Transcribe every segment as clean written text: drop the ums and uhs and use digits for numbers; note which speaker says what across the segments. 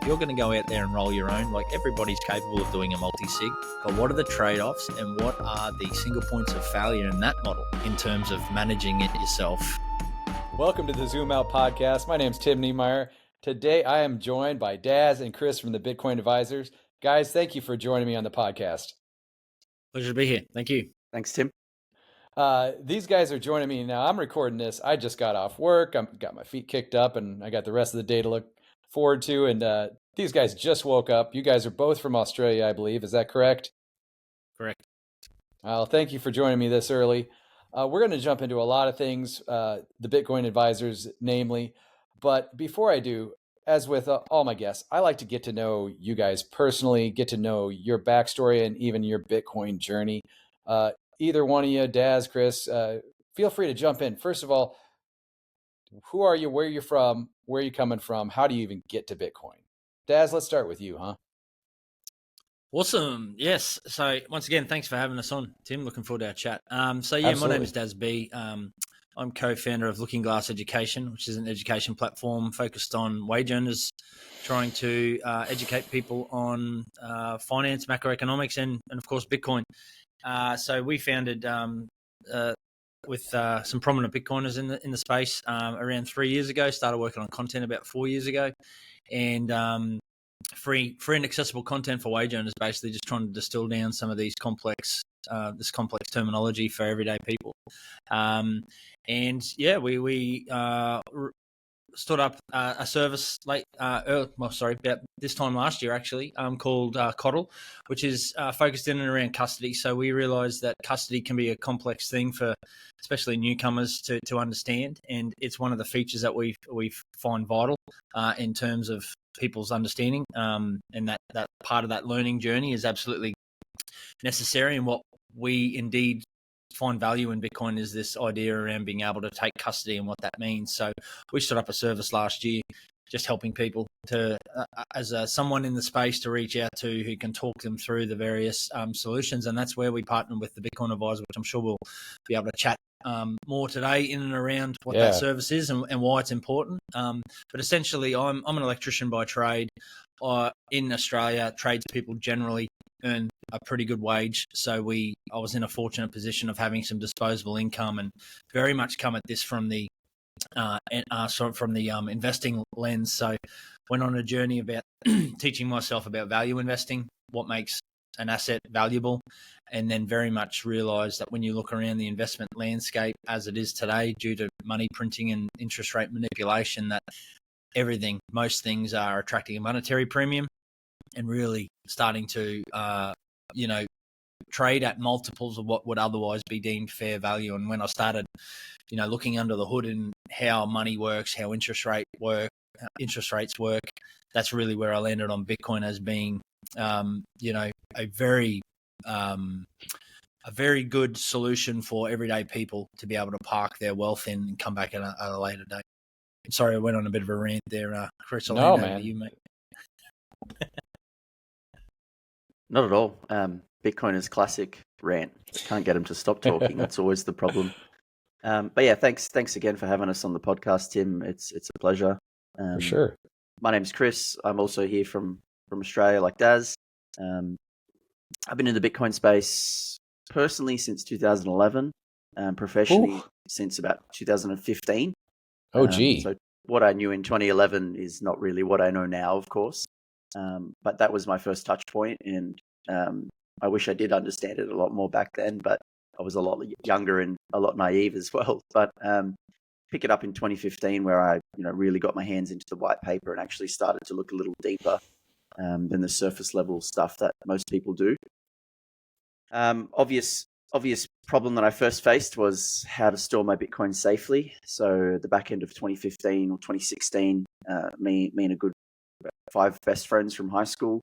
Speaker 1: you're going to go out there and roll your own, like everybody's capable of doing a multi-sig, but what are the trade-offs and what are the single points of failure in that model in terms of managing it yourself?
Speaker 2: Welcome to the Zoom Out podcast. My name's Tim Niemeyer. Today I am joined by Daz and Chris from the Bitcoin Advisors. Guys, thank you for joining me on the podcast.
Speaker 1: Pleasure to be here. Thank you.
Speaker 3: Thanks, Tim.
Speaker 2: These guys are joining me now. I'm recording this. I just got off work. I've got my feet kicked up and I got the rest of the day to look forward to. And these guys just woke up. You guys are both from Australia, I believe. Is that correct?
Speaker 1: Correct.
Speaker 2: Well, thank you for joining me this early. We're going to jump into a lot of things, the Bitcoin Advisors, namely. But before I do, as with all my guests, I like to get to know you guys personally, get to know your backstory and even your Bitcoin journey. Either one of you, Daz, Chris, feel free to jump in. First of all, who are you? Where are you from? Where are you coming from? How do you even get to Bitcoin? Daz, let's start with you, huh?
Speaker 1: Awesome. Yes. So once again, thanks for having us on, Tim. Looking forward to our chat.
Speaker 2: Absolutely.
Speaker 1: My name is Daz B. I'm co-founder of Looking Glass Education, which is an education platform focused on wage earners, trying to educate people on finance, macroeconomics, and of course, Bitcoin. So we founded with some prominent Bitcoiners in the space around 3 years ago. Started working on content about 4 years ago, and free and accessible content for wage earners. Basically, just trying to distill down some of these complex terminology for everyday people. We stood up a service about this time last year actually, called Coddle, which is focused in and around custody. So we realised that custody can be a complex thing for especially newcomers to understand, and it's one of the features that we find vital in terms of people's understanding, and that part of that learning journey is absolutely necessary. And what we indeed find value in Bitcoin is this idea around being able to take custody and what that means. So we stood up a service last year, just helping people to, as someone in the space to reach out to who can talk them through the various solutions. And that's where we partner with the Bitcoin Advisor, which I'm sure we'll be able to chat more today in and around what that service is and why it's important. But essentially, I'm an electrician by trade. In Australia, tradespeople generally earn a pretty good wage. So I was in a fortunate position of having some disposable income and very much come at this from the investing lens. So went on a journey about teaching myself about value investing, what makes an asset valuable, and then very much realised that when you look around the investment landscape as it is today, due to money printing and interest rate manipulation, that most things are attracting a monetary premium and really starting to, trade at multiples of what would otherwise be deemed fair value. And when I started, looking under the hood and how money works, how interest rates work, that's really where I landed on Bitcoin as being, a very good solution for everyday people to be able to park their wealth in and come back at a later date. Sorry, I went on a bit of a rant there, Chris. I'll hand over to you, mate.
Speaker 3: Not at all. Bitcoiners classic rant. Can't get them to stop talking. That's always the problem. But yeah, thanks again for having us on the podcast, Tim. It's a pleasure.
Speaker 2: For sure.
Speaker 3: My name's Chris. I'm also here from Australia, like Daz. I've been in the Bitcoin space personally since 2011, professionally since about 2015.
Speaker 2: Oh, gee.
Speaker 3: So what I knew in 2011 is not really what I know now, of course. But that was my first touch point, and I wish I did understand it a lot more back then, but I was a lot younger and a lot naive as well. But pick it up in 2015 where I really got my hands into the white paper and actually started to look a little deeper than the surface level stuff that most people do. Obvious problem that I first faced was how to store my Bitcoin safely. So at the back end of 2015 or 2016, me and a good 5 best friends from high school,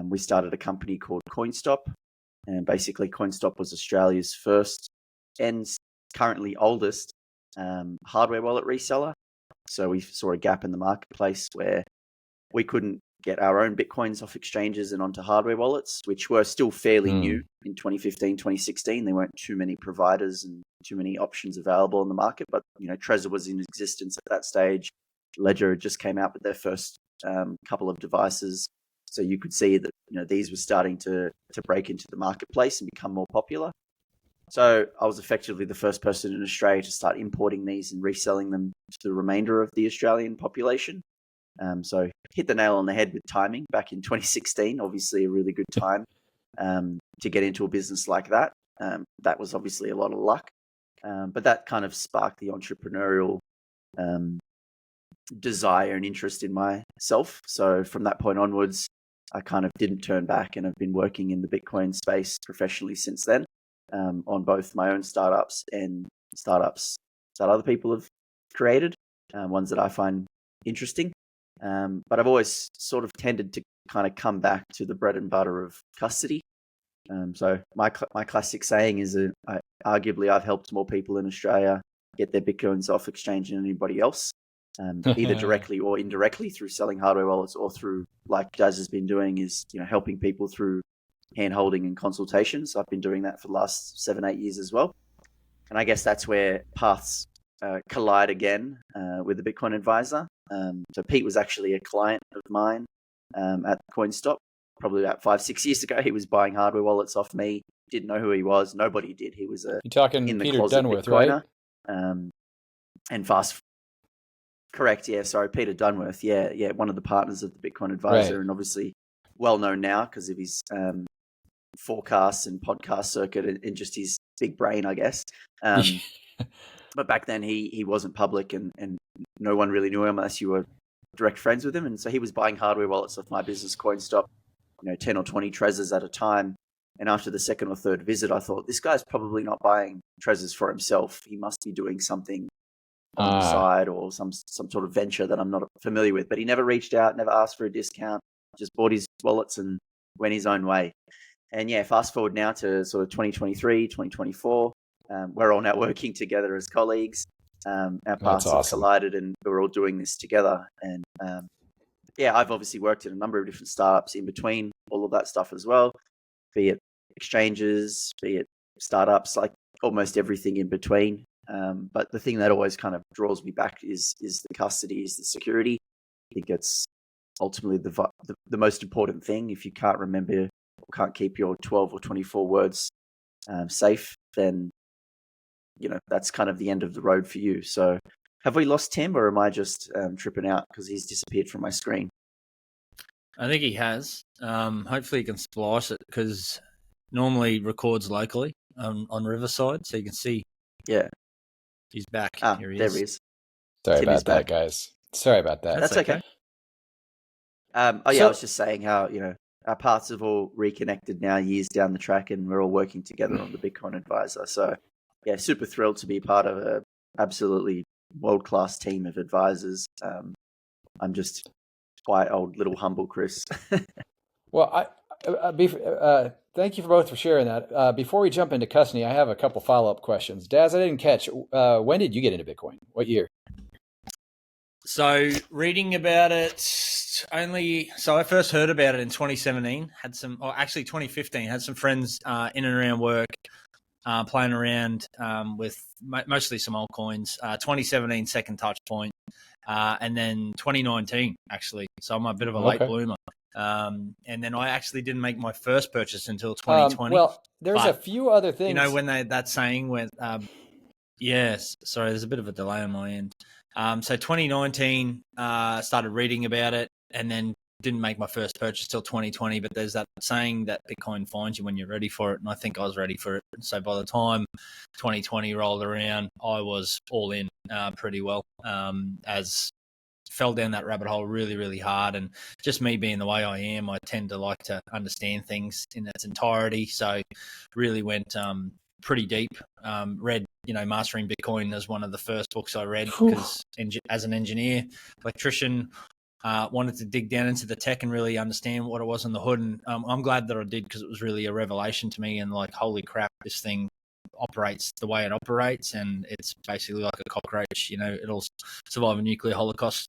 Speaker 3: we started a company called CoinStop. And basically CoinStop was Australia's first and currently oldest hardware wallet reseller. So we saw a gap in the marketplace where we couldn't get our own Bitcoins off exchanges and onto hardware wallets, which were still fairly new in 2015, 2016. There weren't too many providers and too many options available in the market, but Trezor was in existence at that stage. Ledger just came out with their first couple of devices. So you could see that these were starting to break into the marketplace and become more popular. So I was effectively the first person in Australia to start importing these and reselling them to the remainder of the Australian population. So hit the nail on the head with timing back in 2016. Obviously, a really good time to get into a business like that. That was obviously a lot of luck, but that kind of sparked the entrepreneurial desire and interest in myself. So from that point onwards, I kind of didn't turn back, and I've been working in the Bitcoin space professionally since then, on both my own startups and startups that other people have created, ones that I find interesting. But I've always sort of tended to kind of come back to the bread and butter of custody. So my classic saying is that arguably I've helped more people in Australia get their Bitcoins off exchange than anybody else, either directly or indirectly through selling hardware wallets, or through, like Daz has been doing, is helping people through hand-holding and consultations. I've been doing that for the last 7-8 years as well. And I guess that's where paths collide again with the Bitcoin Advisor. So Pete was actually a client of mine at CoinStop probably about 5-6 years ago. He was buying hardware wallets off me. Didn't know who he was. Nobody did. He was
Speaker 2: You're talking
Speaker 3: in the
Speaker 2: Peter
Speaker 3: closet
Speaker 2: Dunworth,
Speaker 3: Bitcoiner.
Speaker 2: right?
Speaker 3: And correct, yeah, sorry, Peter Dunworth, yeah, one of the partners of the Bitcoin Advisor,
Speaker 2: Right.
Speaker 3: and obviously well known now because of his forecasts and podcast circuit and just his big brain, I guess. But back then he wasn't public, and no one really knew him unless you were direct friends with him. And so he was buying hardware wallets off my business, CoinStop, 10 or 20 Trezors at a time. And after the second or third visit, I thought, this guy's probably not buying Trezors for himself. He must be doing something on the side, or some sort of venture that I'm not familiar with. But he never reached out, never asked for a discount, just bought his wallets and went his own way. And yeah, fast forward now to sort of 2023, 2024. We're all now working together as colleagues. Our paths have collided, and we're all doing this together. And yeah, I've obviously worked in a number of different startups in between all of that stuff as well, be it exchanges, be it startups, like almost everything in between. But the thing that always kind of draws me back is the custody, is the security. I think it's ultimately the most important thing. If you can't remember or can't keep your 12 or 24 words safe, then that's kind of the end of the road for you. So have we lost Tim, or am I just tripping out because he's disappeared from my screen?
Speaker 1: I think he has. Hopefully he can splice it, because normally records locally on Riverside, so you can see.
Speaker 3: Yeah.
Speaker 1: He's back.
Speaker 3: Here he is.
Speaker 2: Sorry
Speaker 3: Tim
Speaker 2: about that, guys. Sorry about that.
Speaker 3: That's okay. I was just saying how, our paths have all reconnected now years down the track, and we're all working together on the Bitcoin Advisor. So yeah, super thrilled to be part of a absolutely world-class team of advisors. I'm just quite old, little humble Chris.
Speaker 2: Well, thank you both for sharing that. Before we jump into custody, I have a couple follow-up questions. Daz, I didn't catch. When did you get into Bitcoin? What year?
Speaker 1: So reading about it I first heard about it in 2017. 2015. Had some friends in and around work playing around with mostly some altcoins. 2017 second touch point, and then 2019 actually. So I'm a bit of a late bloomer. And then I actually didn't make my first purchase until 2020.
Speaker 2: Well, there's a few other things.
Speaker 1: When that saying went, yes, sorry, there's a bit of a delay on my end. So 2019, started reading about it, and then didn't make my first purchase till 2020. But there's that saying that Bitcoin finds you when you're ready for it, and I think I was ready for it. So by the time 2020 rolled around, I was all in pretty well. As fell down that rabbit hole really, really hard, and just me being the way I am, I tend to like to understand things in its entirety. So really went pretty deep. Read, Mastering Bitcoin as one of the first books I read, because as an engineer, electrician, wanted to dig down into the tech and really understand what it was in the hood. And I'm glad that I did, because it was really a revelation to me, and like, holy crap, this thing operates the way it operates, and it's basically like a cockroach. It'll survive a nuclear holocaust,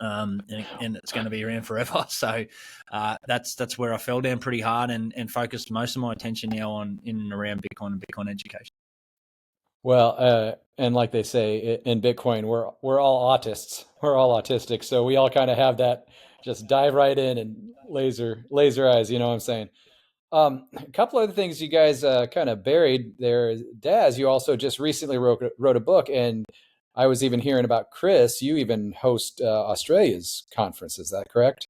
Speaker 1: and it's going to be around forever. So that's where I fell down pretty hard, and focused most of my attention now on in and around Bitcoin and Bitcoin education.
Speaker 2: Well, And like they say in Bitcoin, we're all autists. We're all autistic, so we all kind of have that. Just dive right in and laser eyes. You know what I'm saying? A couple other things you guys kind of buried there. Daz, you also just recently wrote a book, and I was even hearing about Chris. You even host Australia's conference. Is that correct?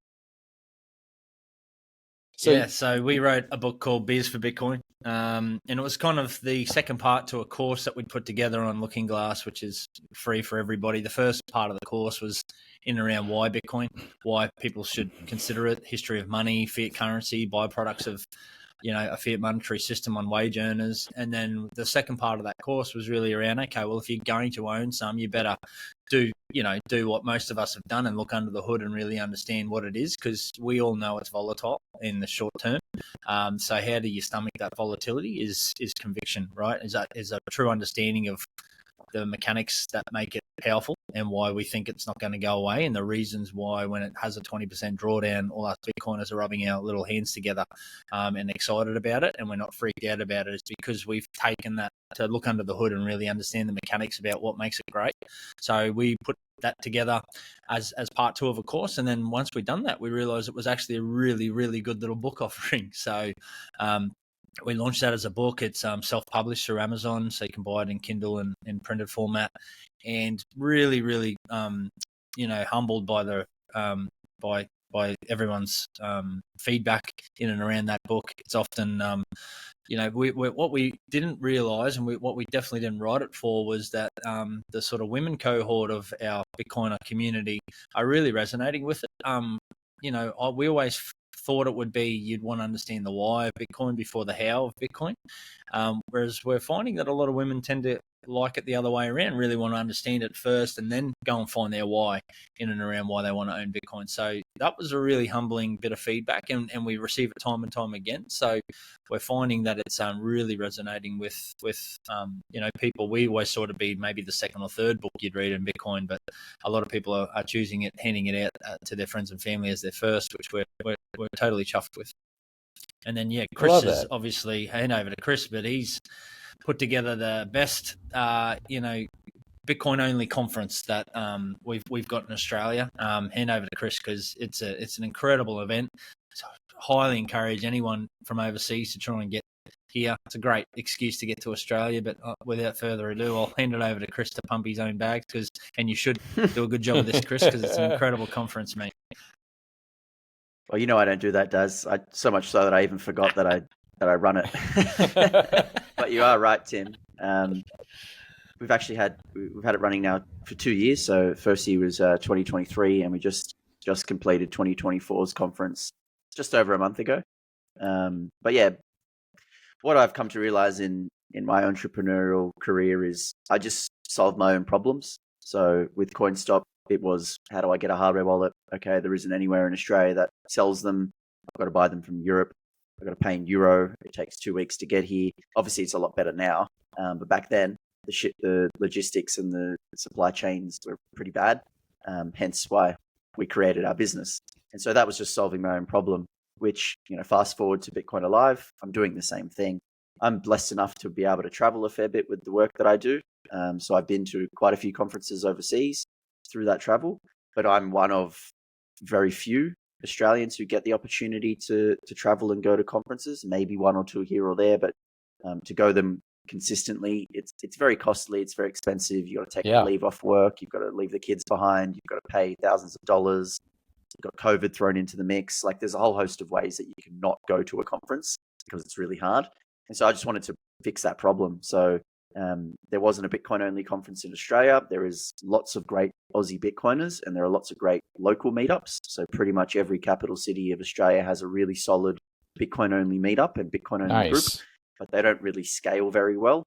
Speaker 1: So we wrote a book called Beers for Bitcoin. And it was kind of the second part to a course that we'd put together on Looking Glass, which is free for everybody. The first part of the course was in and around why Bitcoin, why people should consider it, history of money, fiat currency, byproducts of a fiat monetary system on wage earners. And then the second part of that course was really around, okay, well, if you're going to own some, you better do what most of us have done and look under the hood and really understand what it is, because we all know it's volatile in the short term. So how do you stomach that volatility is conviction, right? Is a true understanding of the mechanics that make it powerful and why we think it's not going to go away, and the reasons why when it has a 20% drawdown, all us Bitcoiners are rubbing our little hands together and excited about it, and we're not freaked out about it. It's because we've taken that to look under the hood and really understand the mechanics about what makes it great. So we put that together as part two of a course, and then once we'd done that, we realized it was actually a really, really good little book offering. So we launched that as a book. It's self-published through Amazon, so you can buy it in Kindle and in printed format. And really, really, humbled by the by everyone's feedback in and around that book. It's often, what we didn't realise, and what we definitely didn't write it for, was that the sort of women cohort of our Bitcoiner community are really resonating with it. We always thought it would be you'd want to understand the why of Bitcoin before the how of Bitcoin. Whereas we're finding that a lot of women tend to like it the other way around, really want to understand it first and then go and find their why in and around why they want to own Bitcoin. So that was a really humbling bit of feedback, and we receive it time and time again. So we're finding that it's really resonating with people. We always sort of be maybe the second or third book you'd read in Bitcoin, but a lot of people are choosing it, handing it out to their friends and family as their first, which we're totally chuffed with. And then Chris is obviously, hand over to Chris, but he's put together the best Bitcoin only conference that we've got in Australia. Hand over to Chris, because it's an incredible event. So highly encourage anyone from overseas to try and get here. It's a great excuse to get to Australia, but without further ado, I'll hand it over to Chris to pump his own bags, and you should do a good job of this, Chris, because it's an incredible conference, mate.
Speaker 3: Well, I don't do that, Daz. So much so that I even forgot that I run it. But you are right, Tim. We've had it running now for 2 years. So first year was 2023, and we just completed 2024's conference just over a month ago. But yeah, what I've come to realize in my entrepreneurial career is I just solve my own problems. So with CoinStop, it was, how do I get a hardware wallet? Okay, there isn't anywhere in Australia that sells them. I've got to buy them from Europe. I've got to pay in euro. It takes 2 weeks to get here. Obviously, it's a lot better now. But back then, the logistics and the supply chains were pretty bad. Hence why we created our business. And so that was just solving my own problem, which, fast forward to Bitcoin Alive, I'm doing the same thing. I'm blessed enough to be able to travel a fair bit with the work that I do. So I've been to quite a few conferences overseas through that travel, but I'm one of very few Australians who get the opportunity to travel and go to conferences, maybe one or two here or there, but to go them consistently, it's very costly, it's very expensive. You've got to take leave off work, you've got to leave the kids behind, you've got to pay thousands of dollars, you've got COVID thrown into the mix. Like, there's a whole host of ways that you can not go to a conference because it's really hard. And so I just wanted to fix that problem. So there wasn't a Bitcoin only conference in Australia. There is lots of great Aussie Bitcoiners, and there are lots of great local meetups. So pretty much every capital city of Australia has a really solid Bitcoin only meetup and Bitcoin only group, but they don't really scale very well.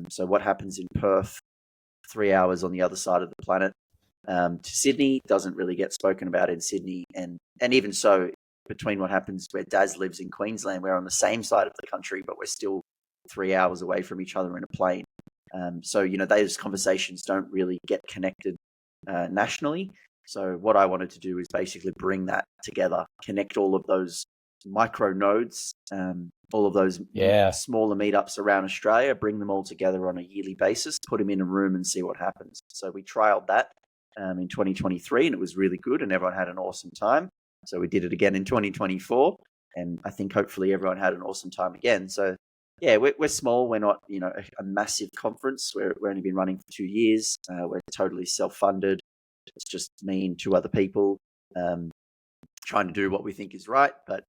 Speaker 3: So what happens in Perth, 3 hours on the other side of the planet, to Sydney, doesn't really get spoken about in Sydney. And even so, between what happens where Daz lives in Queensland, we're on the same side of the country, but we're still 3 hours away from each other in a plane. So, those conversations don't really get connected nationally. So what I wanted to do is basically bring that together, connect all of those micro nodes, all of those smaller meetups around Australia, bring them all together on a yearly basis, put them in a room and see what happens. So we trialed that in 2023, and it was really good, and everyone had an awesome time. So we did it again in 2024, and I think hopefully everyone had an awesome time again. So yeah, we're small. We're not, a massive conference. We're only been running for 2 years. We're totally self-funded. It's just me and 2 other people trying to do what we think is right. But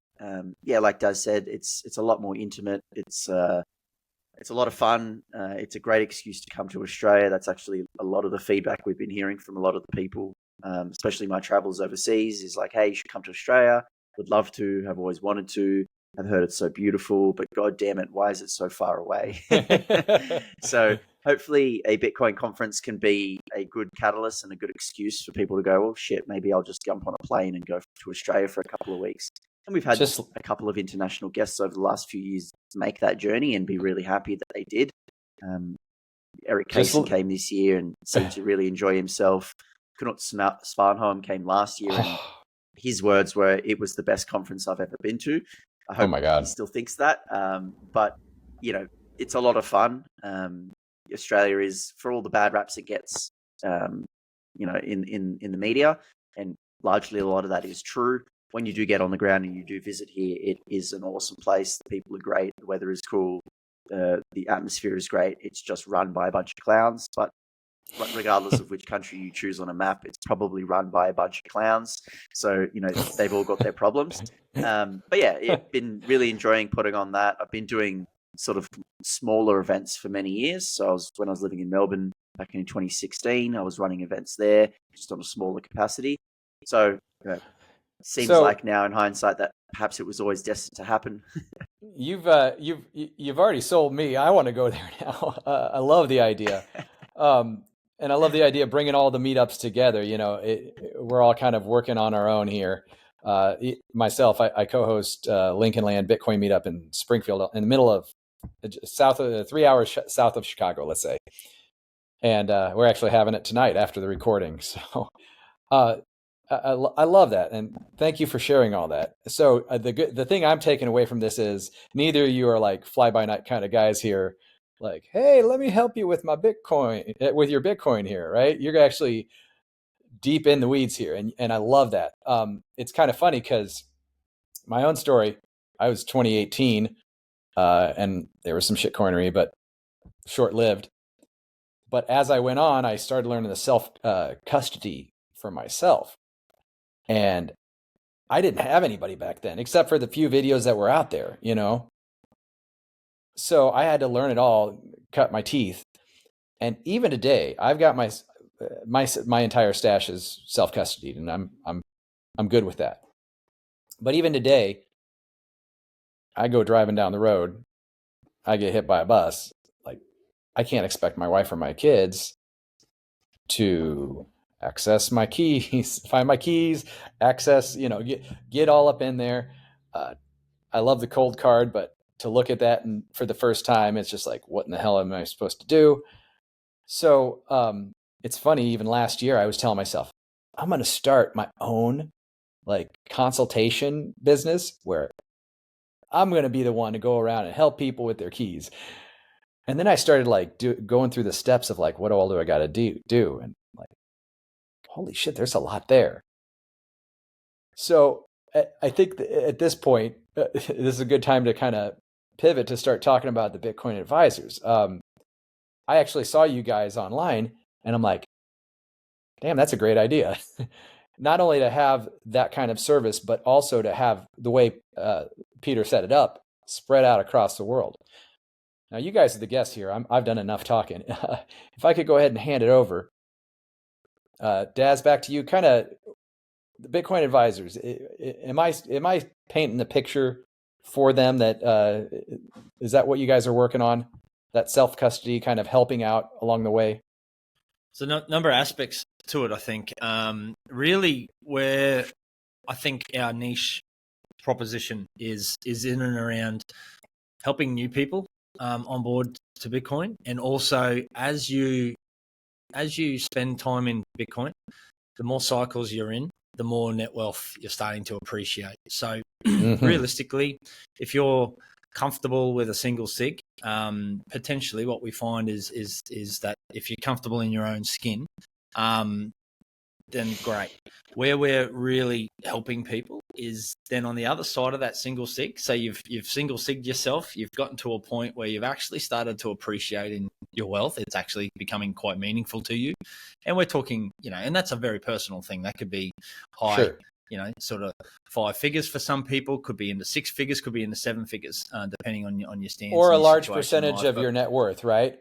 Speaker 3: like Daz said, it's a lot more intimate. It's a lot of fun. It's a great excuse to come to Australia. That's actually a lot of the feedback we've been hearing from a lot of the people, especially my travels overseas, is like, hey, you should come to Australia. Would love to. Have always wanted to. I've heard it's so beautiful, but god damn it, why is it so far away? So hopefully a Bitcoin conference can be a good catalyst and a good excuse for people to go, well, shit, maybe I'll just jump on a plane and go to Australia for a couple of weeks. And we've had a couple of international guests over the last few years make that journey and be really happy that they did. Eric Casey came this year and seemed to really enjoy himself. Knut Sparnholm came last year, and his words were, it was the best conference I've ever been to. I hope he still thinks that. But, it's a lot of fun. Australia is, for all the bad raps it gets, in the media, and largely a lot of that is true. When you do get on the ground and you do visit here, it is an awesome place. The people are great. The weather is cool. The atmosphere is great. It's just run by a bunch of clowns. But regardless of which country you choose on a map, it's probably run by a bunch of clowns. So, they've all got their problems. But yeah, I've been really enjoying putting on that. I've been doing sort of smaller events for many years. So when I was living in Melbourne back in 2016, I was running events there just on a smaller capacity. So seems like now in hindsight that perhaps it was always destined to happen.
Speaker 2: You've already sold me. I want to go there now. I love the idea. And I love the idea of bringing all the meetups together. We're all kind of working on our own here. Myself, I co-host Lincoln Land Bitcoin meetup in Springfield, in the middle of 3 hours south of Chicago, let's say. And we're actually having it tonight after the recording. So I love that, and thank you for sharing all that. So the thing I'm taking away from this is neither of you are like fly by night kind of guys here. Like, hey, let me help you with my Bitcoin, with your Bitcoin here, right? You're actually deep in the weeds here, and I love that. It's kind of funny because my own story, I was 2018, and there was some shitcoinery, but short-lived. But as I went on, I started learning the self-custody for myself. And I didn't have anybody back then, except for the few videos that were out there, So I had to learn it all, cut my teeth. And even today, I've got my entire stash is self-custodied, and I'm good with that. But even today, I go driving down the road, I get hit by a bus. Like, I can't expect my wife or my kids to access my keys, find my keys, access, get all up in there. I love the cold card, but to look at that and for the first time, it's just like, what in the hell am I supposed to do? So it's funny, even last year, I was telling myself, I'm going to start my own like consultation business where I'm going to be the one to go around and help people with their keys. And then I started like going through the steps of like, what all do I got to do? And like, holy shit, there's a lot there. So I think at this point, this is a good time to kind of pivot to start talking about the Bitcoin advisors. I actually saw you guys online and I'm like, damn, that's a great idea. Not only to have that kind of service, but also to have the way Peter set it up spread out across the world. Now, you guys are the guests here. I've done enough talking. If I could go ahead and hand it over. Daz, back to you. Kind of the Bitcoin advisors. Am I painting the picture for them? That is that what you guys are working on? That self-custody kind of helping out along the way?
Speaker 1: So number of aspects to it, I think. Really, where I think our niche proposition is in and around helping new people on board to Bitcoin, and also as you spend time in Bitcoin, the more cycles you're in, the more net wealth you're starting to appreciate. So
Speaker 2: Mm-hmm.
Speaker 1: realistically, if you're comfortable with a single sig, potentially what we find is that if you're comfortable in your own skin, then great. Where we're really helping people is then on the other side of that single sig. So you've single sigged yourself. You've gotten to a point where you've actually started to appreciate in your wealth. It's actually becoming quite meaningful to you. And we're talking, and that's a very personal thing. That could be high,
Speaker 2: Sure.
Speaker 1: Sort of 5 figures for some people. Could be into 6 figures. Could be into 7 figures, depending on your stance
Speaker 2: Or a
Speaker 1: and your
Speaker 2: large
Speaker 1: situation in
Speaker 2: percentage
Speaker 1: life.
Speaker 2: of your net worth, right?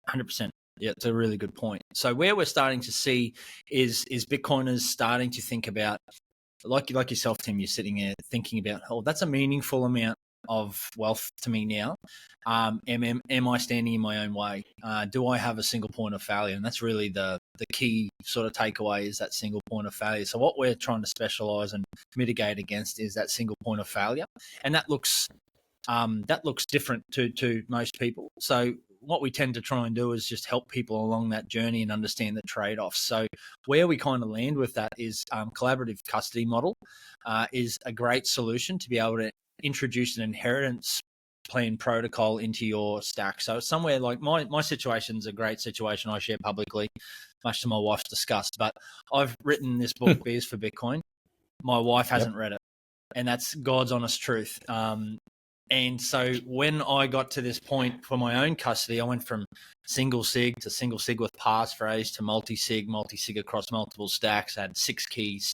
Speaker 1: 100%. Yeah, it's a really good point. So where we're starting to see is Bitcoiners starting to think about, like yourself, Tim, you're sitting there thinking about, oh, that's a meaningful amount of wealth to me now. Am I standing in my own way? Do I have a single point of failure? And that's really the key sort of takeaway, is that single point of failure. So what we're trying to specialize and mitigate against is that single point of failure. And that looks different to most people. So what we tend to try and do is just help people along that journey and understand the trade-offs. So where we kind of land with that is collaborative custody model is a great solution to be able to introduce an inheritance plan protocol into your stack. So it's somewhere like my situation's a great situation I share publicly, much to my wife's disgust. But I've written this book, Beers for Bitcoin. My wife hasn't read it, and that's God's honest truth. And so when I got to this point for my own custody, I went from single sig to single sig with passphrase to multi-sig across multiple stacks. I had 6 keys,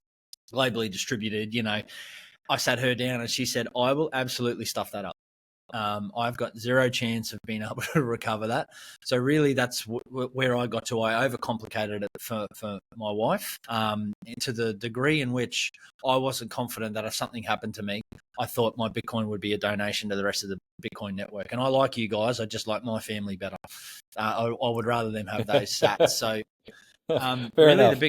Speaker 1: globally distributed. I sat her down and she said, I will absolutely stuff that up. I've got zero chance of being able to recover that. So really that's where I got to. I overcomplicated it for my wife, to the degree in which I wasn't confident that if something happened to me, I thought my Bitcoin would be a donation to the rest of the Bitcoin network. And I like you guys. I just like my family better. I would rather them have those sats. So
Speaker 2: Fair
Speaker 1: really
Speaker 2: enough.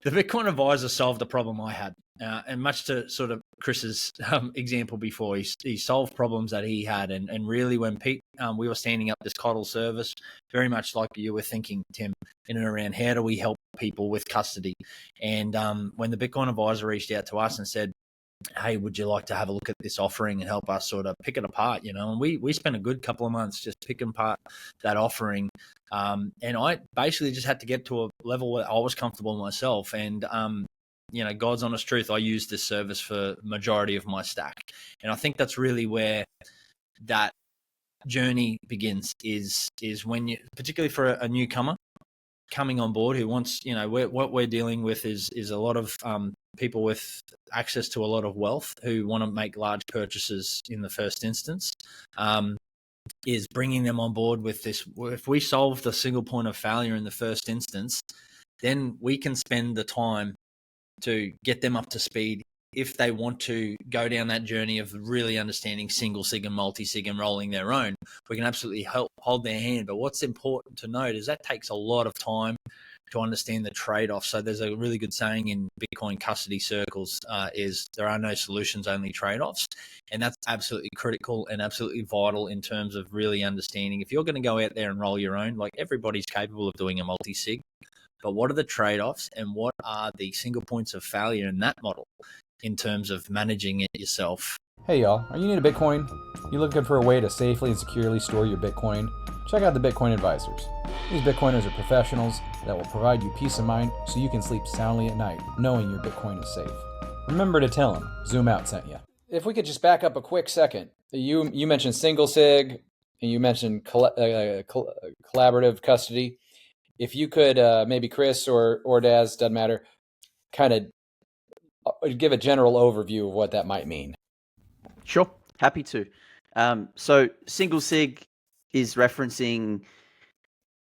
Speaker 1: the Bitcoin advisor solved the problem I had. And much to sort of Chris's example before, he solved problems that he had. And really when Pete, we were standing up this coddle service, very much like you were thinking, Tim, in and around how do we help people with custody. And when the Bitcoin advisor reached out to us and said, hey, would you like to have a look at this offering and help us sort of pick it apart, And we spent a good couple of months just picking apart that offering. And I basically just had to get to a level where I was comfortable myself. And, God's honest truth, I use this service for the majority of my stack. And I think that's really where that journey begins is when you, particularly for a newcomer coming on board who wants, what we're dealing with is a lot of people with access to a lot of wealth who want to make large purchases in the first instance, is bringing them on board with this. If we solve the single point of failure in the first instance, then we can spend the time to get them up to speed if they want to go down that journey of really understanding single sig and multi-sig and rolling their own. We can absolutely help hold their hand. But what's important to note is that takes a lot of time to understand the trade-off. So there's a really good saying in Bitcoin custody circles is there are no solutions, only trade-offs. And that's absolutely critical and absolutely vital in terms of really understanding if you're going to go out there and roll your own, like everybody's capable of doing a multi-sig, but what are the trade-offs and what are the single points of failure in that model in terms of managing it yourself?
Speaker 2: Hey y'all, are you need a Bitcoin? You looking for a way to safely and securely store your Bitcoin? Check out the Bitcoin Advisors. These Bitcoiners are professionals that will provide you peace of mind so you can sleep soundly at night knowing your Bitcoin is safe. Remember to tell them Zoom Out sent you. If we could just back up a quick second. You mentioned single sig and you mentioned collaborative custody. If you could, maybe Chris or Daz, doesn't matter, kind of give a general overview of what that might mean.
Speaker 3: Sure, happy to. So single sig is referencing,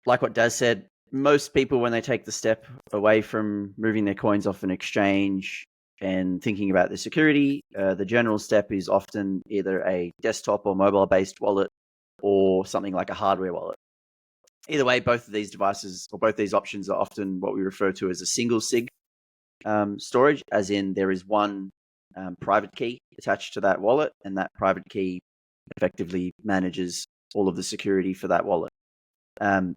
Speaker 3: like what Daz said, most people when they take the step away from moving their coins off an exchange and thinking about the security, the general step is often either a desktop or mobile-based wallet or something like a hardware wallet. Either way, both of these devices or both these options are often what we refer to as a single sig storage, as in there is one private key attached to that wallet, and that private key effectively manages all of the security for that wallet.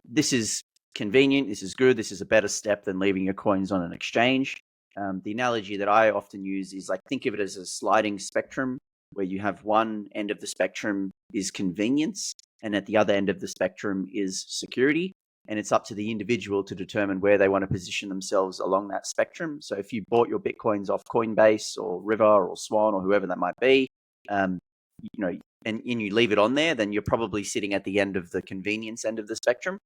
Speaker 3: This is convenient. This is good. This is a better step than leaving your coins on an exchange. The analogy that I often use is like, think of it as a sliding spectrum where you have one end of the spectrum is convenience and at the other end of the spectrum is security. And it's up to the individual to determine where they want to position themselves along that spectrum. So if you bought your Bitcoins off Coinbase or River or Swan or whoever that might be, and you leave it on there, then you're probably sitting at the end of the convenience end of the spectrum.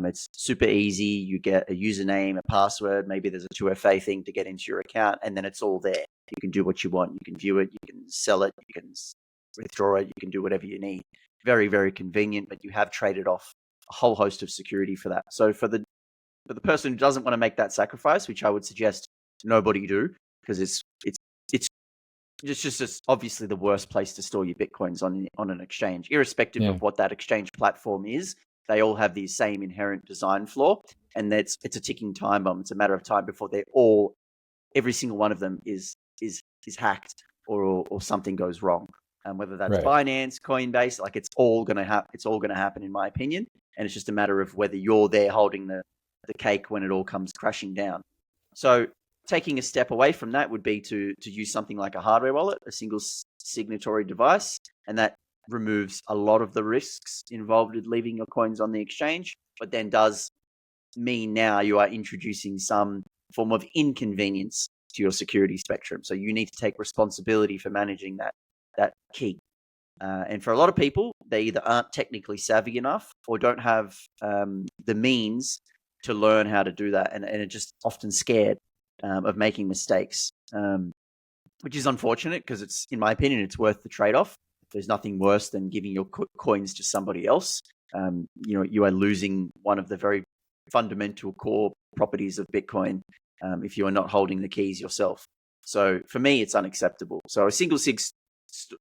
Speaker 3: It's super easy. You get a username, a password, maybe there's a 2FA thing to get into your account, and then it's all there. You can do what you want. You can view it, you can sell it, you can withdraw it, you can do whatever you need. Very, very convenient, but you have traded off a whole host of security for that. So for the person who doesn't want to make that sacrifice, which I would suggest nobody do, because it's just obviously the worst place to store your Bitcoins on an exchange, irrespective of what that exchange platform is. They all have the same inherent design flaw, and it's a ticking time bomb. It's a matter of time before every single one of them is hacked or something goes wrong. Whether that's Binance, Coinbase, like it's all gonna happen in my opinion, and it's just a matter of whether you're there holding the cake when it all comes crashing down. So taking a step away from that would be to use something like a hardware wallet, a single signatory device, and that removes a lot of the risks involved with leaving your coins on the exchange, but then does mean now you are introducing some form of inconvenience to your security spectrum. So you need to take responsibility for managing that key. And for a lot of people, they either aren't technically savvy enough or don't have the means to learn how to do that, and are just often scared of making mistakes, which is unfortunate because it's, in my opinion, it's worth the trade-off. There's nothing worse than giving your coins to somebody else. You are losing one of the very fundamental core properties of Bitcoin if you are not holding the keys yourself. So for me, it's unacceptable. So a single sig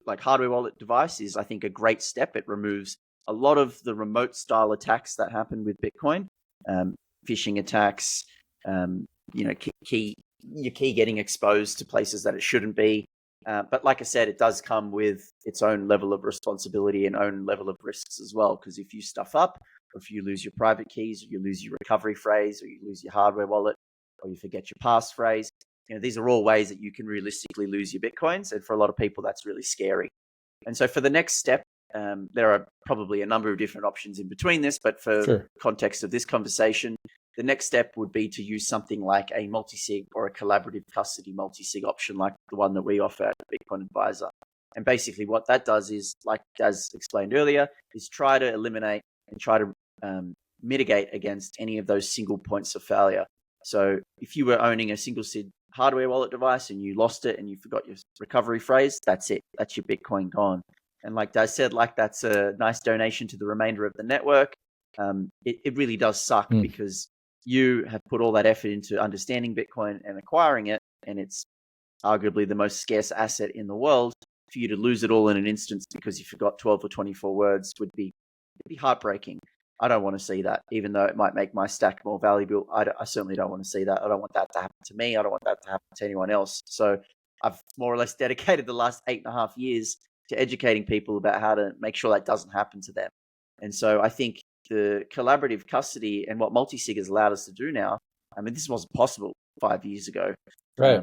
Speaker 3: like hardware wallet device is, I think, a great step. It removes a lot of the remote style attacks that happen with Bitcoin, phishing attacks, your key getting exposed to places that it shouldn't be. But like I said, it does come with its own level of responsibility and own level of risks as well. Because if you stuff up, or if you lose your private keys, or you lose your recovery phrase, or you lose your hardware wallet, or you forget your passphrase, these are all ways that you can realistically lose your Bitcoins. And for a lot of people, that's really scary. And so for the next step, there are probably a number of different options in between this, but for context of this conversation, the next step would be to use something like a multi-sig or a collaborative custody multi-sig option like the one that we offer at Bitcoin Advisor. And basically what that does is, like Daz explained earlier, is try to eliminate and try to mitigate against any of those single points of failure. So if you were owning a single SID hardware wallet device and you lost it and you forgot your recovery phrase, that's it. That's your Bitcoin gone. And like Daz said, like that's a nice donation to the remainder of the network. It really does suck because you have put all that effort into understanding Bitcoin and acquiring it, and it's arguably the most scarce asset in the world. For you to lose it all in an instance because you forgot 12 or 24 words would be heartbreaking. I don't want to see that, even though it might make my stack more valuable. I certainly don't want to see that. I don't want that to happen to me. I don't want that to happen to anyone else. So I've more or less dedicated the last 8.5 years to educating people about how to make sure that doesn't happen to them. And so I think the collaborative custody and what multi-sig has allowed us to do now, I mean, this wasn't possible 5 years ago.
Speaker 2: Right.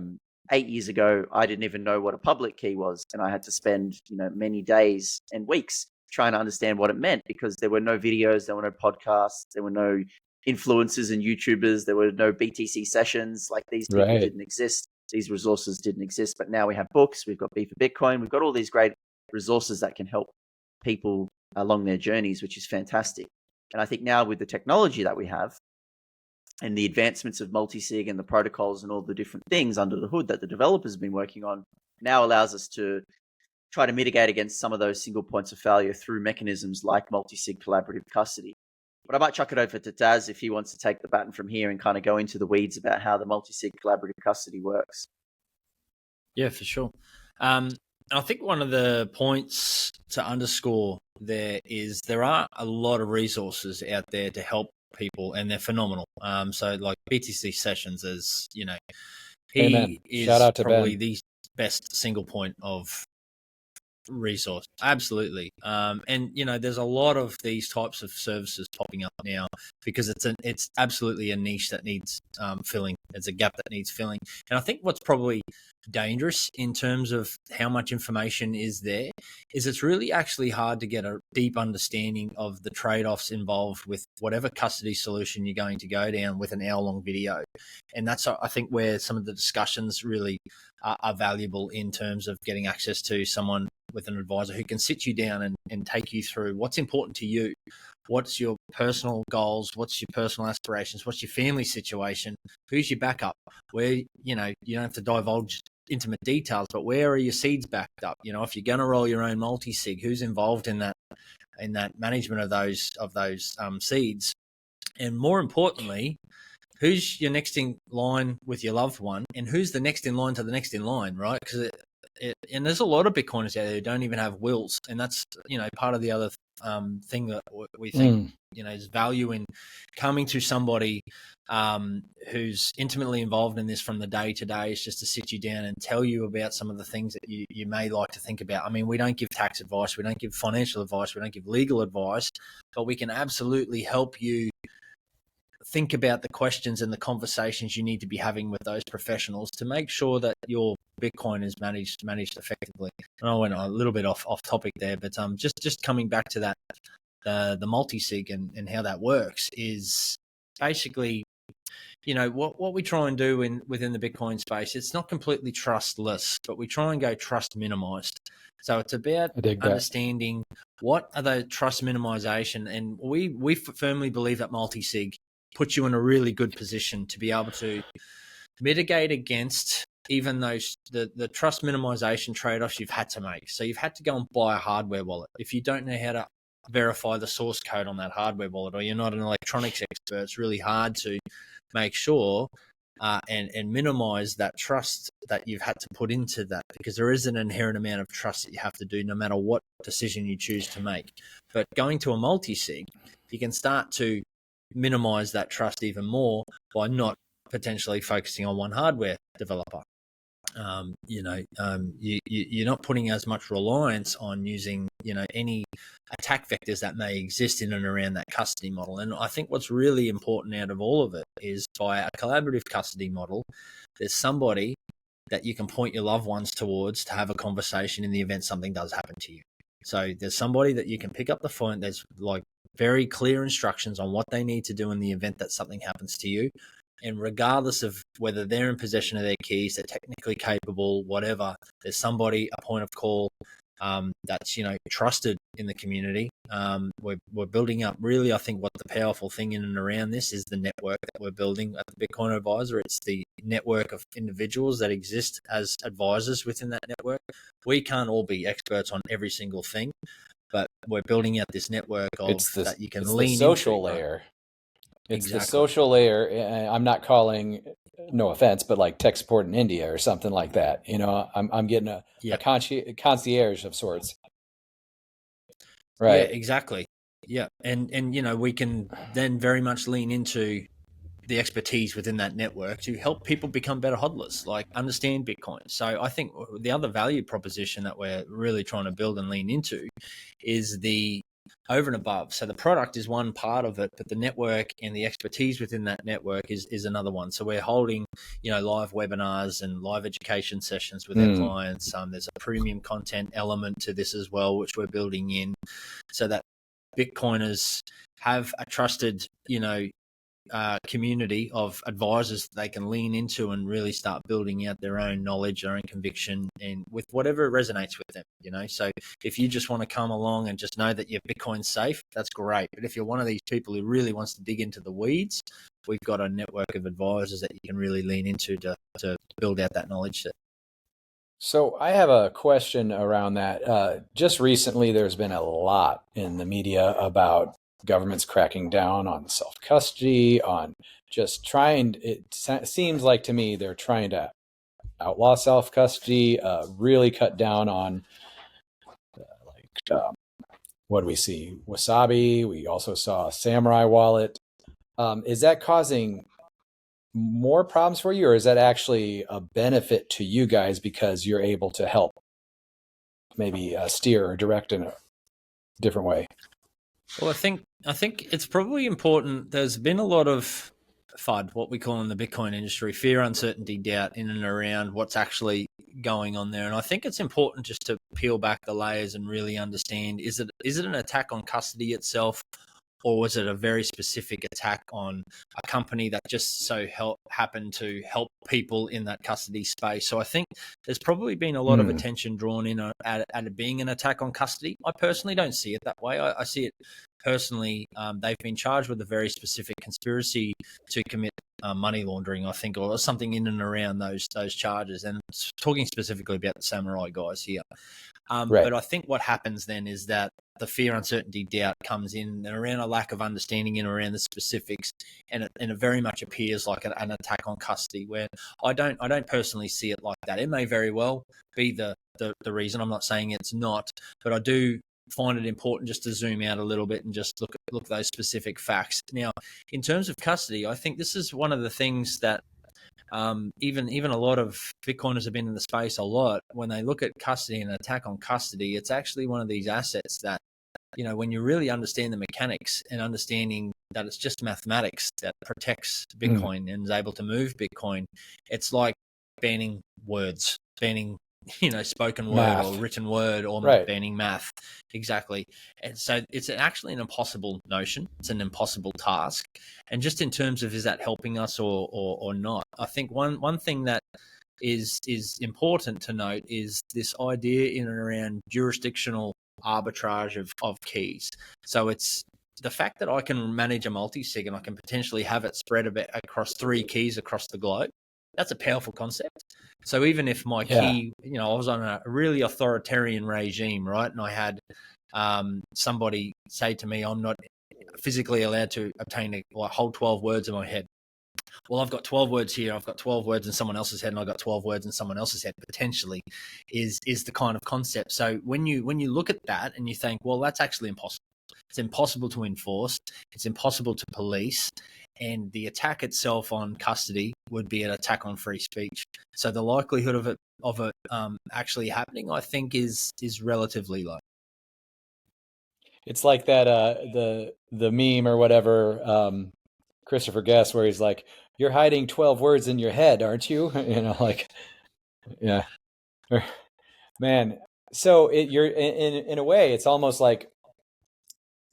Speaker 3: 8 years ago, I didn't even know what a public key was. And I had to spend, many days and weeks trying to understand what it meant because there were no videos, there were no podcasts, there were no influencers and YouTubers, there were no BTC sessions. Like these people didn't exist. These resources didn't exist. But now we have books, we've got B for Bitcoin, we've got all these great resources that can help people along their journeys, which is fantastic. And I think now with the technology that we have and the advancements of multi-sig and the protocols and all the different things under the hood that the developers have been working on now allows us to try to mitigate against some of those single points of failure through mechanisms like multi-sig collaborative custody. But I might chuck it over to Daz if he wants to take the baton from here and kind of go into the weeds about how the multi-sig collaborative custody works.
Speaker 1: Yeah, for sure. I think one of the points to underscore there is there are a lot of resources out there to help people, and they're phenomenal. So like BTC Sessions, as he
Speaker 2: Amen.
Speaker 1: is
Speaker 2: Shout out to
Speaker 1: probably
Speaker 2: Ben.
Speaker 1: the best single point of resource. Absolutely. And there's a lot of these types of services popping up now because it's absolutely a niche that needs filling. It's a gap that needs filling. And I think what's probably dangerous in terms of how much information is there is it's really actually hard to get a deep understanding of the trade-offs involved with whatever custody solution you're going to go down with an hour-long video. And that's, I think, where some of the discussions really are valuable in terms of getting access to someone with an advisor who can sit you down and take you through what's important to you. What's your personal goals? What's your personal aspirations? What's your family situation? Who's your backup? Where, you don't have to divulge intimate details, but where are your seeds backed up? If you're going to roll your own multi-sig, who's involved in that management of those seeds? And more importantly, who's your next in line with your loved one, and who's the next in line to the next in line, right? Because and there's a lot of Bitcoiners out there who don't even have wills, and that's part of the other thing that we think is value in coming to somebody who's intimately involved in this from the day to day, is just to sit you down and tell you about some of the things that you may like to think about. I mean, we don't give tax advice, we don't give financial advice, we don't give legal advice, but we can absolutely help you think about the questions and the conversations you need to be having with those professionals to make sure that your Bitcoin is managed effectively. And I went a little bit off topic there, but just coming back to that, the multi-sig and how that works is basically, what we try and do within the Bitcoin space. It's not completely trustless, but we try and go trust minimized. So it's about understanding what are the trust minimization, and we firmly believe that multi-sig puts you in a really good position to be able to mitigate against even those the trust minimization trade-offs you've had to make. So you've had to go and buy a hardware wallet. If you don't know how to verify the source code on that hardware wallet, or you're not an electronics expert, it's really hard to make sure and minimize that trust that you've had to put into that, because there is an inherent amount of trust that you have to do no matter what decision you choose to make. But going to a multi-sig, you can start to minimize that trust even more by not potentially focusing on one hardware developer. You're not putting as much reliance on using, any attack vectors that may exist in and around that custody model. And I think what's really important out of all of it is, by a collaborative custody model, there's somebody that you can point your loved ones towards to have a conversation in the event something does happen to you. So there's somebody that you can pick up the phone. There's very clear instructions on what they need to do in the event that something happens to you. And regardless of whether they're in possession of their keys, they're technically capable, whatever, there's somebody, a point of call that's, trusted in the community. We're building up, really, I think what the powerful thing in and around this is the network that we're building at the Bitcoin Advisor. It's the network of individuals that exist as advisors within that network. We can't all be experts on every single thing, but we're building out this network that you can lean into.
Speaker 2: It's the social layer. It's exactly. The social layer. I'm not calling, no offense, but like tech support in India or something like that. I'm getting a concierge of sorts. Right.
Speaker 1: Yeah, exactly. Yeah. And we can then very much lean into the expertise within that network to help people become better hodlers, understand Bitcoin. So I think the other value proposition that we're really trying to build and lean into is the over and above. So the product is one part of it, but the network and the expertise within that network is another one. So we're holding, live webinars and live education sessions with our clients. There's a premium content element to this as well, which we're building in, so that Bitcoiners have a trusted, community of advisors they can lean into and really start building out their own knowledge, their own conviction, and with whatever resonates with them, So if you just want to come along and just know that your Bitcoin's safe, that's great. But if you're one of these people who really wants to dig into the weeds, we've got a network of advisors that you can really lean into to build out that knowledge set.
Speaker 2: So I have a question around that. Just recently, there's been a lot in the media about governments cracking down on self-custody, on just it seems like to me they're trying to outlaw self-custody, really cut down on what do we see? Wasabi. We also saw Samurai Wallet. Is that causing more problems for you, or is that actually a benefit to you guys because you're able to help maybe steer or direct in a different way?
Speaker 1: Well, I think it's probably important. There's been a lot of FUD, what we call in the Bitcoin industry, fear, uncertainty, doubt in and around what's actually going on there. And I think it's important just to peel back the layers and really understand, is it an attack on custody itself, or was it a very specific attack on a company that just so happened to help people in that custody space? So I think there's probably been a lot of attention drawn in at it being an attack on custody. I personally don't see it that way. I see it personally. They've been charged with a very specific conspiracy to commit money laundering, I think, or something in and around those charges. And talking specifically about the samurai guys here.
Speaker 2: Right.
Speaker 1: But I think what happens then is that the fear, uncertainty, doubt comes in and around a lack of understanding in around the specifics, and it very much appears like an attack on custody. Where I don't personally see it like that. It may very well be the reason. I'm not saying it's not, but I do find it important just to zoom out a little bit and just look at those specific facts. Now, in terms of custody, I think this is one of the things that even a lot of Bitcoiners have been in the space a lot. When they look at custody and attack on custody, it's actually one of these assets that, when you really understand the mechanics and understanding that it's just mathematics that protects Bitcoin and is able to move Bitcoin, it's like banning words, banning spoken word
Speaker 2: math.
Speaker 1: or written word, or
Speaker 2: right.
Speaker 1: banning math. Exactly. And so it's actually an impossible notion. It's an impossible task. And just in terms of, is that helping us or not? I think one thing that is important to note is this idea in and around jurisdictional arbitrage of keys. So it's the fact that I can manage a multi-sig and I can potentially have it spread a bit across 3 keys across the globe. That's a powerful concept. So even if my key, I was on a really authoritarian regime, right? And I had somebody say to me, I'm not physically allowed to obtain hold 12 words in my head. Well, I've got 12 words here. I've got 12 words in someone else's head, and I've got 12 words in someone else's head. Potentially, is the kind of concept. So when you look at that and you think, well, that's actually impossible. It's impossible to enforce. It's impossible to police. And the attack itself on custody would be an attack on free speech. So the likelihood of it actually happening, I think, is relatively low.
Speaker 2: It's like that the meme or whatever, Christopher Guest, where he's like, "You're hiding 12 words in your head, aren't you?" Yeah, man. So you're in a way, it's almost like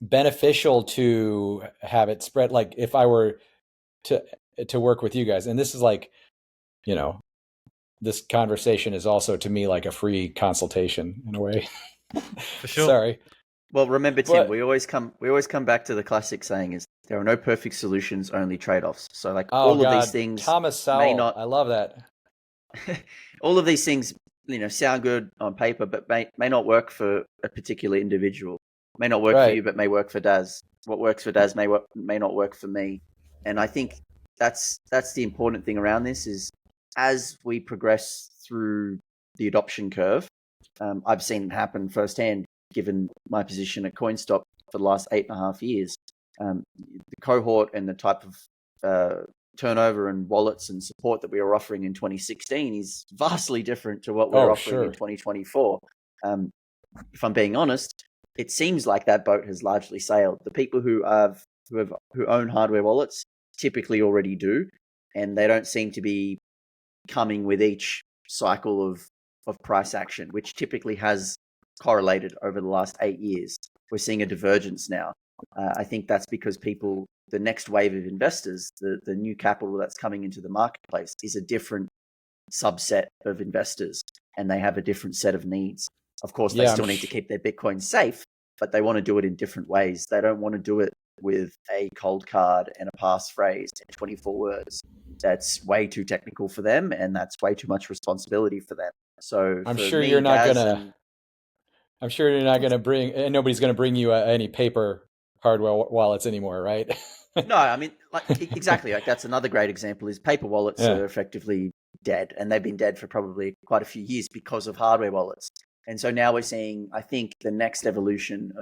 Speaker 2: beneficial to have it spread. Like if I were to work with you guys, and this is like, this conversation is also to me like a free consultation in a way.
Speaker 1: For sure.
Speaker 2: Sorry.
Speaker 3: Well, remember, Tim, we always come back to the classic saying is there are no perfect solutions, only trade-offs. So like of these things,
Speaker 2: Thomas Sowell, I love that.
Speaker 3: All of these things, sound good on paper, but may not work for a particular individual. May not work for you, but may work for Daz. What works for Daz may not work for me. And I think that's the important thing around this is as we progress through the adoption curve, I've seen it happen firsthand, given my position at CoinStop for the last 8.5 years. The cohort and the type of turnover and wallets and support that we were offering in 2016 is vastly different to what we're offering in 2024. If I'm being honest, it seems like that boat has largely sailed. The people who own hardware wallets typically already do, and they don't seem to be coming with each cycle of price action, which typically has correlated over the last 8 years. We're seeing a divergence now. I think that's because the next wave of investors, the new capital that's coming into the marketplace is a different subset of investors, and they have a different set of needs. Of course, they still need to keep their Bitcoin safe, but they want to do it in different ways. They don't want to do it with a cold card and a passphrase and 24 words. That's way too technical for them, and that's way too much responsibility for them. So
Speaker 2: I'm sure you're not gonna bring, and nobody's gonna bring you any paper hardware wallets anymore, right?
Speaker 3: No, I mean, exactly. Like that's another great example. Is paper wallets are effectively dead, and they've been dead for probably quite a few years because of hardware wallets. And so now we're seeing, I think, the next evolution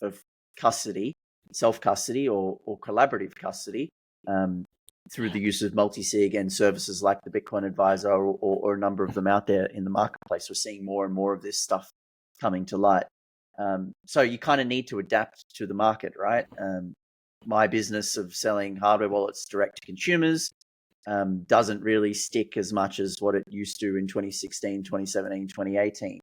Speaker 3: of custody, self-custody or collaborative custody, through the use of multi-sig and services like the Bitcoin Advisor or a number of them out there in the marketplace. We're seeing more and more of this stuff coming to light. So you kind of need to adapt to the market, right? My business of selling hardware wallets direct to consumers doesn't really stick as much as what it used to in 2016, 2017, 2018.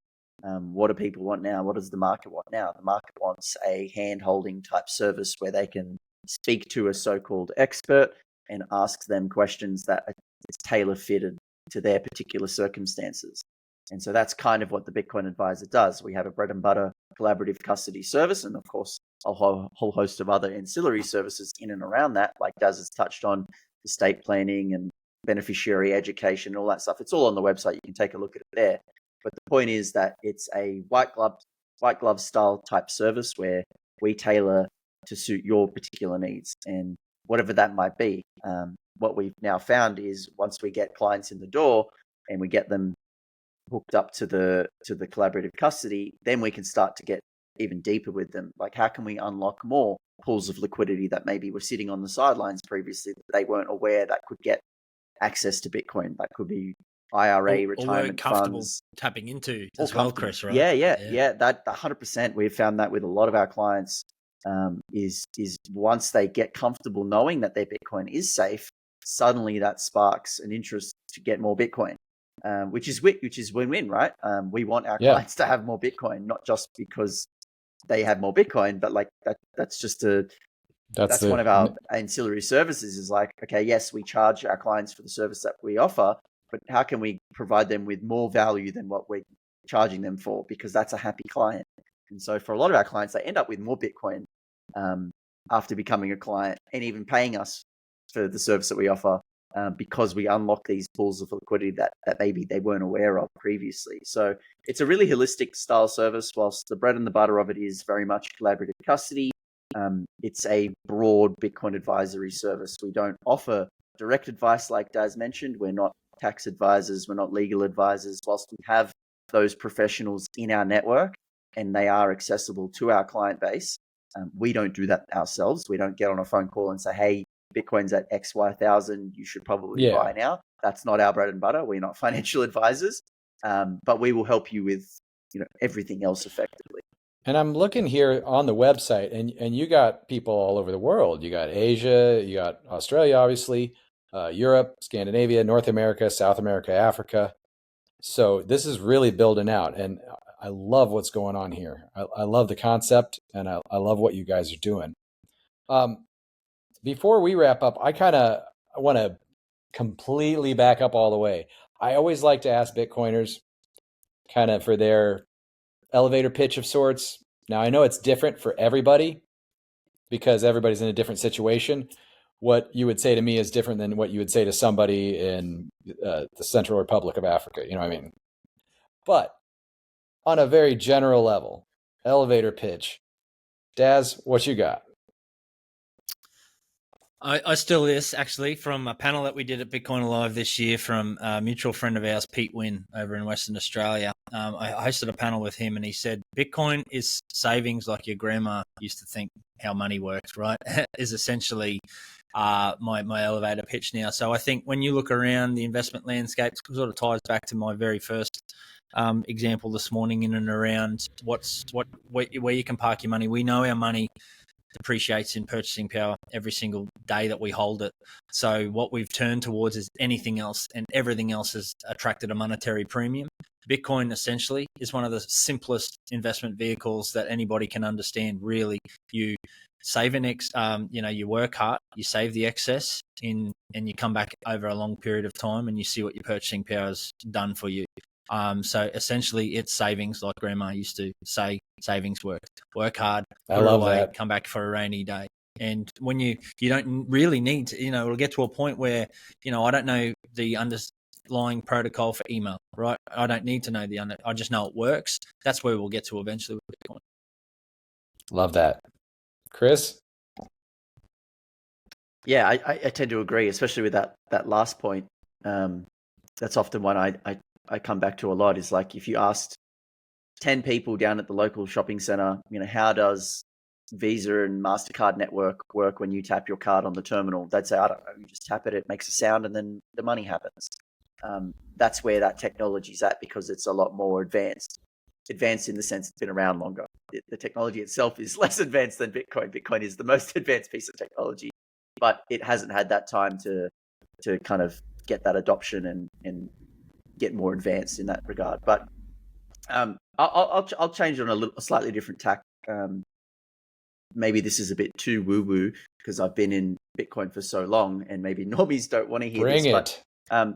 Speaker 3: What do people want now? What does the market want now? The market wants a hand-holding type service where they can speak to a so-called expert and ask them questions that is tailor-fitted to their particular circumstances. And so that's kind of what the Bitcoin Advisor does. We have a bread and butter collaborative custody service, and of course, a whole host of other ancillary services in and around that, like Daz has touched on, estate planning and beneficiary education and all that stuff. It's all on the website. You can take a look at it there. But the point is that it's a white glove style type service where we tailor to suit your particular needs and whatever that might be. What we've now found is once we get clients in the door and we get them hooked up to the collaborative custody, then we can start to get even deeper with them. Like, how can we unlock more pools of liquidity that maybe were sitting on the sidelines previously that they weren't aware that could get access to Bitcoin? That could be IRA, retirement funds,
Speaker 1: tapping into as well, Chris, right?
Speaker 3: Yeah. That 100%. We've found that with a lot of our clients. Is once they get comfortable knowing that their Bitcoin is safe, suddenly that sparks an interest to get more Bitcoin, which is win-win, right? We want our clients to have more Bitcoin, not just because they have more Bitcoin, but like that's one of our ancillary services. Is like, okay, yes, we charge our clients for the service that we offer, but how can we provide them with more value than what we're charging them for? Because that's a happy client. And so for a lot of our clients, they end up with more Bitcoin after becoming a client and even paying us for the service that we offer because we unlock these pools of liquidity that maybe they weren't aware of previously. So it's a really holistic style service, whilst the bread and the butter of it is very much collaborative custody. It's a broad Bitcoin advisory service. We don't offer direct advice like Daz mentioned. We're not tax advisors. We're not legal advisors. Whilst we have those professionals in our network and they are accessible to our client base, we don't do that ourselves. We don't get on a phone call and say, hey, Bitcoin's at XY,000, you should probably buy now. That's not our bread and butter. We're not financial advisors, but we will help you with everything else effectively.
Speaker 2: And I'm looking here on the website, and you got people all over the world. You got Asia, you got Australia, obviously, Europe, Scandinavia, North America, South America, Africa. So this is really building out, and I love what's going on here. I love the concept, and I love what you guys are doing. Before we wrap up, I want to completely back up all the way. I always like to ask Bitcoiners kind of for their elevator pitch of sorts. Now, I know it's different for everybody because everybody's in a different situation. What you would say to me is different than what you would say to somebody in the Central Republic of Africa. You know what I mean? But on a very general level, elevator pitch. Daz, what you got?
Speaker 1: I stole this actually from a panel that we did at Bitcoin Live this year from a mutual friend of ours, Pete Wynn, over in Western Australia. I hosted a panel with him and he said, Bitcoin is savings like your grandma used to think how money works, right? Is essentially my elevator pitch now. So I think when you look around the investment landscape, it sort of ties back to my very first example this morning in and around where you can park your money. We know our money depreciates in purchasing power every single day that we hold it. So what we've turned towards is anything else, and everything else has attracted a monetary premium. Bitcoin essentially is one of the simplest investment vehicles that anybody can understand. Really, you save you work hard, you save the excess and you come back over a long period of time and you see what your purchasing power has done for you. So essentially it's savings, like grandma used to say, savings work hard, put it away, come back for a rainy day. And when you don't really need to, it'll get to a point where, I don't know the underlying protocol for email, right? I don't need to know I just know it works. That's where we'll get to eventually with Bitcoin.
Speaker 2: Love that. Chris?
Speaker 3: Yeah, I tend to agree, especially with that last point. That's often one I come back to a lot, is like, if you asked 10 people down at the local shopping center, how does Visa and MasterCard network work when you tap your card on the terminal? They'd say, I don't know, you just tap it, it makes a sound, and then the money happens. That's where that technology's at, because it's a lot more advanced. advanced in the sense it's been around longer. The technology itself is less advanced than Bitcoin. Bitcoin is the most advanced piece of technology, but it hasn't had that time to kind of get that adoption and get more advanced in that regard. But I'll change it on a slightly different tack. Maybe this is a bit too woo-woo because I've been in Bitcoin for so long, and maybe normies don't want to hear
Speaker 2: Bring
Speaker 3: this.
Speaker 2: it.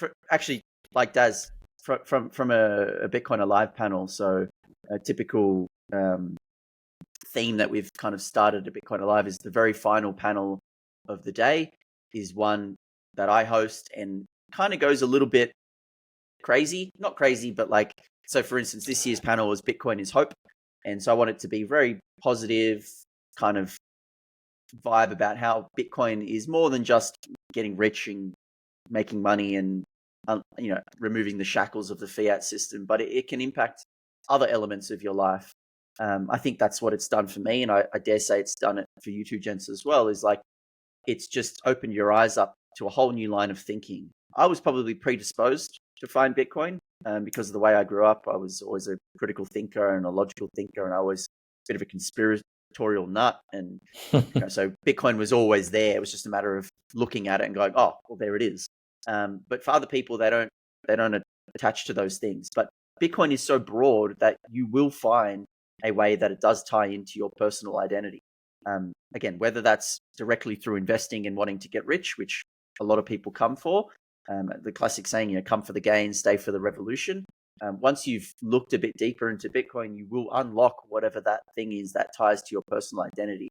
Speaker 3: But actually, like Daz, from a Bitcoin Alive panel, so a typical theme that we've kind of started at Bitcoin Alive is the very final panel of the day is one that I host and kind of goes a little bit crazy. Not crazy, but like, so for instance, this year's panel was Bitcoin is Hope. And so I want it to be very positive kind of vibe about how Bitcoin is more than just getting rich and making money and, removing the shackles of the fiat system, but it can impact other elements of your life. I think that's what it's done for me. And I dare say it's done it for you two gents as well, is like, it's just opened your eyes up to a whole new line of thinking. I was probably predisposed to find Bitcoin because of the way I grew up. I was always a critical thinker and a logical thinker, and I was a bit of a conspiratorial nut. And so Bitcoin was always there. It was just a matter of looking at it and going, "Oh, well, there it is." But for other people, they don't attach to those things. But Bitcoin is so broad that you will find a way that it does tie into your personal identity. Again, whether that's directly through investing and wanting to get rich, which a lot of people come for. The classic saying, come for the gain, stay for the revolution. Once you've looked a bit deeper into Bitcoin, you will unlock whatever that thing is that ties to your personal identity.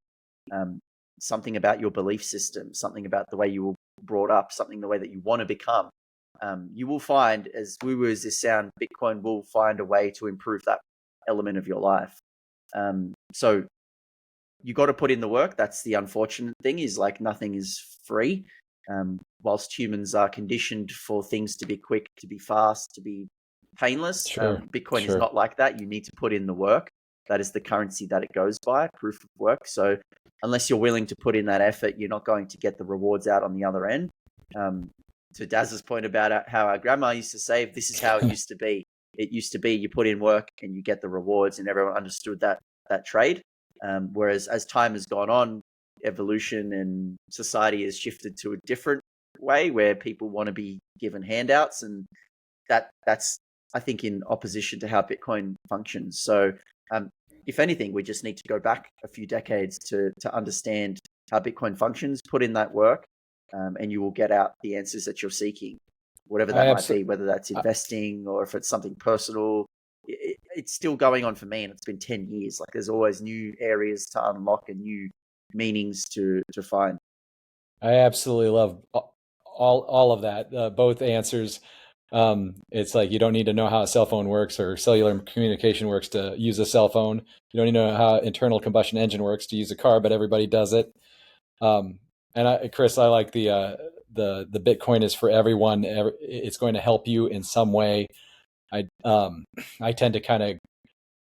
Speaker 3: Something about your belief system, something about the way you were brought up, something the way that you want to become. You will find, as woo-woo as this sound, Bitcoin will find a way to improve that element of your life. So you got to put in the work. That's the unfortunate thing, is like nothing is free. Whilst humans are conditioned for things to be quick, to be fast, to be painless, Bitcoin is not like that. You need to put in the work. That is the currency that it goes by, proof of work. So unless you're willing to put in that effort, you're not going to get the rewards out on the other end. To Daz's point about how our grandma used to say, this is how it used to be. It used to be you put in work and you get the rewards, and everyone understood that trade. Whereas as time has gone on, evolution and society has shifted to a different way where people want to be given handouts, and that's I think in opposition to how Bitcoin functions. So if anything, we just need to go back a few decades to understand how Bitcoin functions, put in that work, and you will get out the answers that you're seeking, whatever that might be, whether that's investing or if it's something personal. It's still going on for me, and it's been 10 years. Like, there's always new areas to unlock and new meanings to find.
Speaker 2: I absolutely love all of that, both answers. It's like, you don't need to know how a cell phone works or cellular communication works to use a cell phone. You don't need to know how internal combustion engine works to use a car, but everybody does it. And Chris, I like the Bitcoin is for everyone. It's going to help you in some way. I tend to kind of,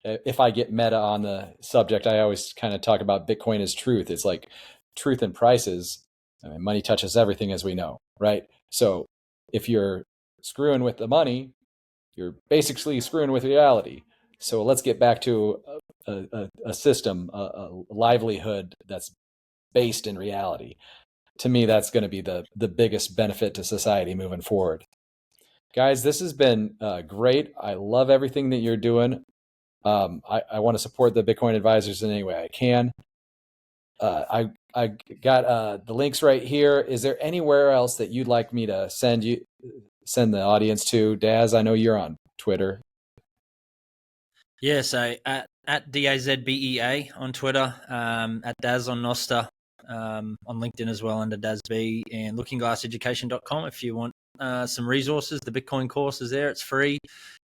Speaker 2: if I get meta on the subject, I always kind of talk about Bitcoin as truth. It's like truth and prices. I mean, money touches everything, as we know, right? So if you're screwing with the money, you're basically screwing with reality. So let's get back to a system, a livelihood that's based in reality. To me, that's going to be the biggest benefit to society moving forward. Guys, this has been great. I love everything that you're doing. I want to support the Bitcoin advisors in any way I can. I got the links right here. Is there anywhere else that you'd like me to send the audience to? Daz, I know you're on Twitter.
Speaker 1: Yeah, so at DAZBEA on Twitter, at Daz on Noster, on LinkedIn as well under DazB, and lookingglasseducation.com if you want some resources. The Bitcoin course is there. It's free.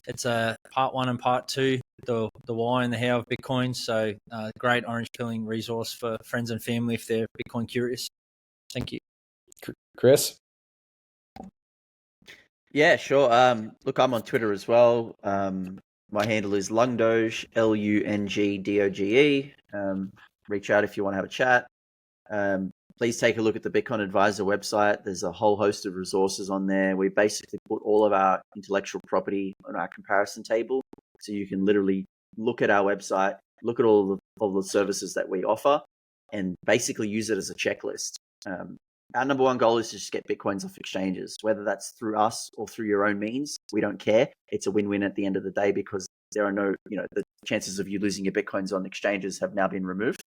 Speaker 1: It's a part 1 and part 2, the why and the how of Bitcoin. So great orange pilling resource for friends and family if they're Bitcoin curious. Thank you.
Speaker 2: Chris?
Speaker 3: Yeah, sure. Look, I'm on Twitter as well. My handle is Lungdoge, LUNGDOGE. Reach out if you want to have a chat. Please take a look at the Bitcoin Advisor website. There's a whole host of resources on there. We basically put all of our intellectual property on our comparison table So you can literally look at our website, look at all the services that we offer, and basically use it as a checklist. Our number one goal is to just get Bitcoins off exchanges, whether that's through us or through your own means. We don't care. It's a win-win at the end of the day, because there are no, the chances of you losing your Bitcoins on exchanges have now been removed.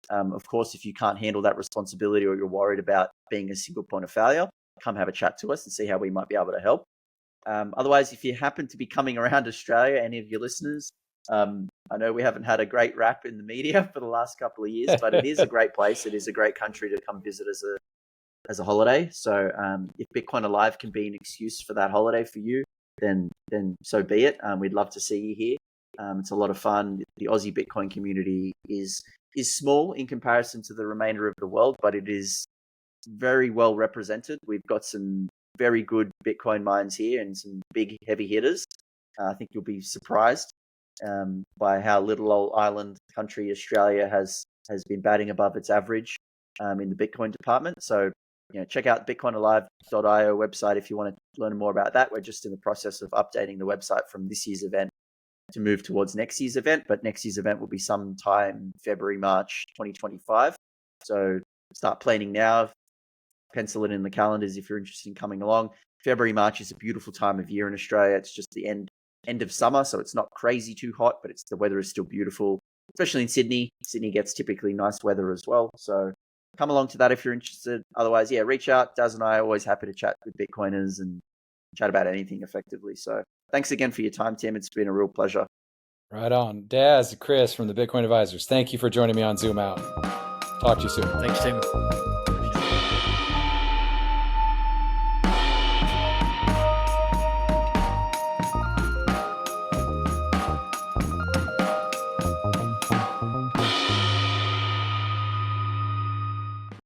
Speaker 3: Of course, if you can't handle that responsibility, or you're worried about being a single point of failure, come have a chat to us and see how we might be able to help. Otherwise, if you happen to be coming around Australia, any of your listeners, I know we haven't had a great rap in the media for the last couple of years, but it is a great place. It is a great country to come visit as a holiday. So if Bitcoin Alive can be an excuse for that holiday for you, then so be it. We'd love to see you here. It's a lot of fun. The Aussie Bitcoin community is small in comparison to the remainder of the world, but it is very well represented. We've got some very good Bitcoin minds here and some big heavy hitters. I think you'll be surprised by how little old island country Australia has been batting above its average in the Bitcoin department. So check out bitcoinalive.io website if you want to learn more about that. We're just in the process of updating the website from this year's event to move towards next year's event, but next year's event will be sometime February, March 2025. So start planning now. Pencil it in the calendars if you're interested in coming along. February, March is a beautiful time of year in Australia. It's just the end of summer, so it's not crazy too hot, but the weather is still beautiful, especially in Sydney. Sydney gets typically nice weather as well. So come along to that if you're interested. Otherwise, reach out. Daz and I are always happy to chat with Bitcoiners and chat about anything effectively. So thanks again for your time, Tim. It's been a real pleasure.
Speaker 2: Right on. Daz Chris from the Bitcoin Advisors. Thank you for joining me on Zoom Out. Talk to you soon.
Speaker 1: Thanks, Tim.